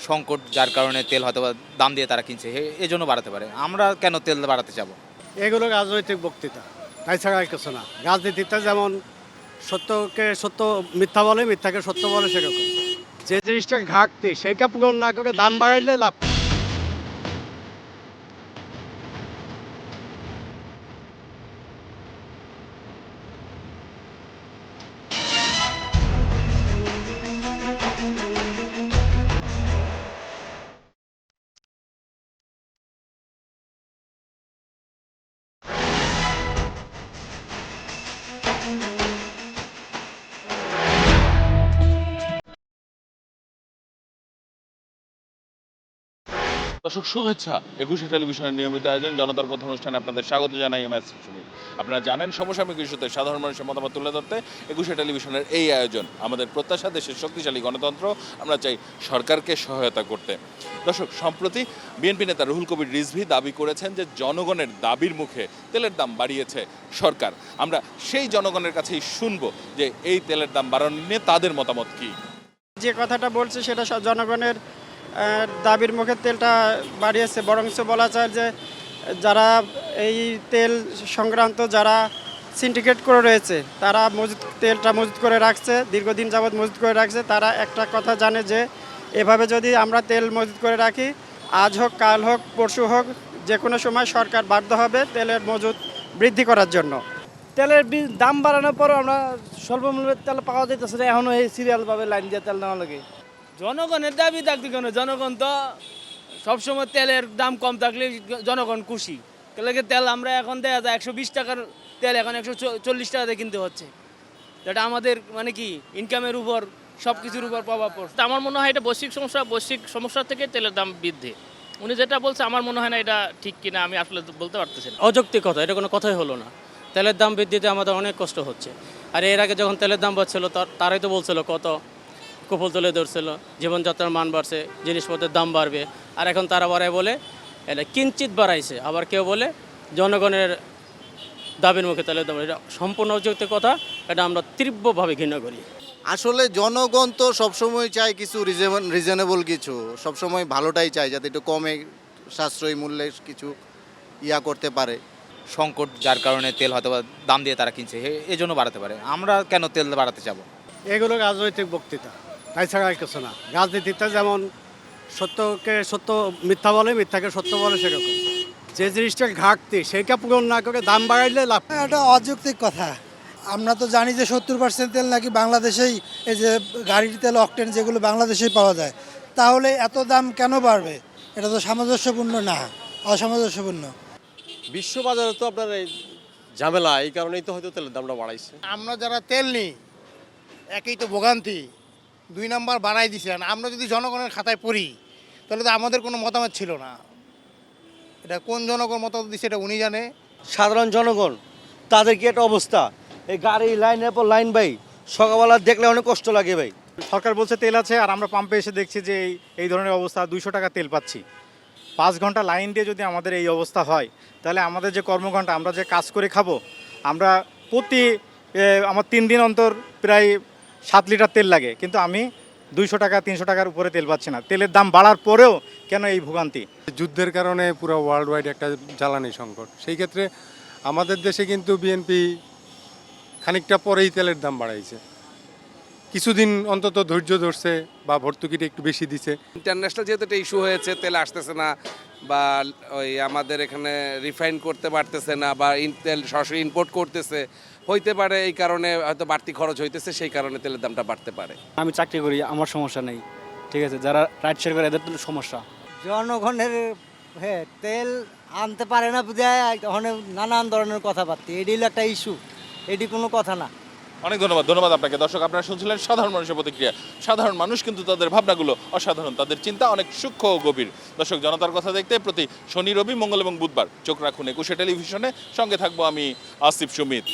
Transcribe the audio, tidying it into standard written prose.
সংকট, যার কারণে তেল হয়তো বা দাম দিয়ে তারা কিনছে, এই জন্য বাড়াতে পারে। আমরা কেন তেল বাড়াতে যাব? এগুলো রাজনৈতিক বক্তৃতা, তাই ছাড়া আর কিছু না। রাজনীতিতে যেমন সত্যকে সত্য মিথ্যা বলে, মিথ্যাকে সত্য বলে, সেরকম যে জিনিসটা ঘাটতি সেইটা পূরণ না করে দাম বাড়াইলে লাভ। দর্শক শুভেচ্ছা। ২১শে টেলিভিশনের নিয়মিত আয়োজন জনতার কথা অনুষ্ঠানে আপনাদের স্বাগত জানাই। আমি আসিফ সুমিত। আপনারা জানেন সমসাময়িক ইস্যুতে সাধারণ মানুষের মতামত তুলে ধরতে ২১শে টেলিভিশনের এই আয়োজন। আমাদের প্রত্যাশা দেশের শক্তিশালী গণতন্ত্র, আমরা চাই সরকারকে সহায়তা করতে। দর্শক, সম্প্রতি বিএনপি নেতা রুহুল কবির রিজভী দাবি করেছেন যে জনগণের দাবির মুখে তেলের দাম বাড়িয়েছে সরকার। আমরা সেই জনগণের কাছেই শুনবো যে এই তেলের দাম বাড়ানো নিয়ে তাদের মতামত কী। যে কথাটা বলছে সেটা জনগণের দাবির মুখে তেলটা বাড়িয়েছে। বরঞ্চ বলা যায় যে যারা এই তেল সংক্রান্ত যারা সিন্ডিকেট করে রয়েছে, তারা তেলটা মজুত করে রাখছে, দীর্ঘদিন যাবৎ মজুত করে রাখছে। তারা একটা কথা জানে যে এভাবে যদি আমরা তেল মজুত করে রাখি, আজ হোক কাল হোক পরশু হোক, যে কোনো সময় সরকার বাধ্য হবে তেলের মজুত বৃদ্ধি করার জন্য। তেলের দাম বাড়ানোর পরও আমরা স্বল্প মূল্যের তেল পাওয়া যাইতেছে না, এখনও এই সিরিয়ালভাবে লাইন দিয়ে তেল নেওয়া লাগে। জনগণের দাবি থাকতে কেন? জনগণ তো সবসময় তেলের দাম কম থাকলে জনগণ খুশি। তাহলে তেল আমরা এখন দেখা যায় ১২০ টাকার তেল এখন ১৪০ টাকাতে কিনতে হচ্ছে। যেটা আমাদের মানে কি ইনকামের উপর, সব কিছুর উপর প্রভাব পড়ছে। আমার মনে হয় এটা বৈশ্বিক সমস্যা থেকে তেলের দাম বৃদ্ধি। উনি যেটা বলছে আমার মনে হয় না এটা ঠিক কিনা, আমি আসলে বলতে পারতেছি না। অযৌক্তিক কথা, এটা কোনো কথাই হলো না। তেলের দাম বৃদ্ধিতে আমাদের অনেক কষ্ট হচ্ছে। আর এর আগে যখন তেলের দাম বাড়ছিল তারাই তো বলছিল কত কপল তুলে ধরছিল, জীবনযাত্রার মান বাড়ছে, জিনিসপত্রের দাম বাড়বে। আর এখন তারা বাড়ায় বলে এটা কিঞ্চিত বাড়াইছে, আবার কেউ বলে জনগণের দাবির মুখে তেলের দাম। এটা সম্পূর্ণ অযৌক্তিক কথা, এটা আমরা তীব্রভাবে ঘৃণা করি। আসলে জনগণ তো সবসময় চায় কিছু রিজনেবল কিছু, সবসময় ভালোটাই চায়, যাতে একটু কমে সাশ্রয়ী মূল্যে কিছু করতে পারে। সংকট, যার কারণে তেল হয়তো বা দাম দিয়ে তারা কিনছে, এই জন্য বাড়াতে পারে। আমরা কেন তেল বাড়াতে যাব? এগুলো রাজনৈতিক বক্তৃতা, তাই ছাড়া আর কিছু না। রাজনীতিতে যেমন সত্যকে সত্য মিথ্যা বলে, মিথ্যাকে সত্য বলে, সেরকম যে জিনিসটা ঘাটতি সেইটা পূরণ না করে দাম বাড়াইলে লাভ। এটা অযৌক্তিক কথা। আমরা তো জানি যে 70% তেল নাকি বাংলাদেশেই, এই যে গাড়ির তেল অকটেন যেগুলো বাংলাদেশেই পাওয়া যায়, তাহলে এত দাম কেন বাড়বে? এটা তো সামঞ্জস্যপূর্ণ না, অসামঞ্জস্যপূর্ণ। বিশ্ববাজারে তো আপনার এই ঝামেলা, এই কারণেই তো হয়তো তেলের দামটা বাড়াইছে। আমরা যারা তেল নিই একই তো ভোগান্তি, 2 নাম্বার বাড়াই দিছে। আমরা যদি জনগণের খাতায় পড়ি তাহলে তো আমাদের কোনো মতামত ছিল না। এটা কোন জনগণ মতামত দিচ্ছে এটা উনি জানে। সাধারণ জনগণ, তাদের কি একটা অবস্থা, এই গাড়ি লাইনের পর লাইন ভাই, সকালবেলা দেখলে অনেক কষ্ট লাগে ভাই। সরকার বলছে তেল আছে, আর আমরা পাম্পে এসে দেখছি যে এই ধরনের অবস্থা, 200 টাকা তেল পাচ্ছি। 5 ঘন্টা লাইন দিয়ে যদি আমাদের এই অবস্থা হয়, তাহলে আমাদের যে কর্মঘণ্টা, আমরা যে কাজ করে খাবো, আমরা আমার 3 দিন অন্তর প্রায় 7 লিটার তেল লাগে, কিন্তু আমি 200 টাকা 300 টাকার উপরে তেল পাচ্ছি না। তেলের দাম বাড়ার পরেও কেন এই ভোগান্তি? যুদ্ধের কারণে পুরো ওয়ার্ল্ড ওয়াইড একটা জ্বালানি সংকট। সেই ক্ষেত্রে আমাদের দেশে কিন্তু বিএনপি খানিকটা পরেই তেলের দাম বাড়াইছে, কিছুদিন অন্তত ধৈর্য ধরছে বা ভর্তুকিটা একটু বেশি দিছে। ইন্টারন্যাশনাল যেহেতু একটা ইস্যু হয়েছে, তেল আসতেছে না, বা ওই আমাদের এখানে রিফাইন করতে পারতেছে না, বা তেল সরাসরি ইম্পোর্ট করতেছে, হইতে পারে এই কারণে হয়তো বাড়তি খরচ হইতেছে, সেই কারণে তেলের দামটা বাড়তে পারে। আমি চাকরি করি, আমার সমস্যা নেই, ঠিক আছে। যারা রাইড শেয়ার করে এদের তো সমস্যা। জনগণের তেল আনতে পারে না বুঝায় নানান ধরনের কথাবার্তা, এটি হলো একটা ইস্যু, এটি কোনো কথা না। অনেক ধন্যবাদ আপনাকে। দর্শক, আপনারা শুনছিলেন সাধারণ মানুষের প্রতিক্রিয়া। সাধারণ মানুষ কিন্তু তাদের ভাবনাগুলো অসাধারণ, তাদের চিন্তা অনেক সূক্ষ্ম ও গভীর। দর্শক, জনতার কথা দেখতে প্রতি শনি, রবি, মঙ্গল এবং বুধবার চোখ রাখুন ২১শে টেলিভিশনে। সঙ্গে থাকবো আমি আসিফ সুমিত।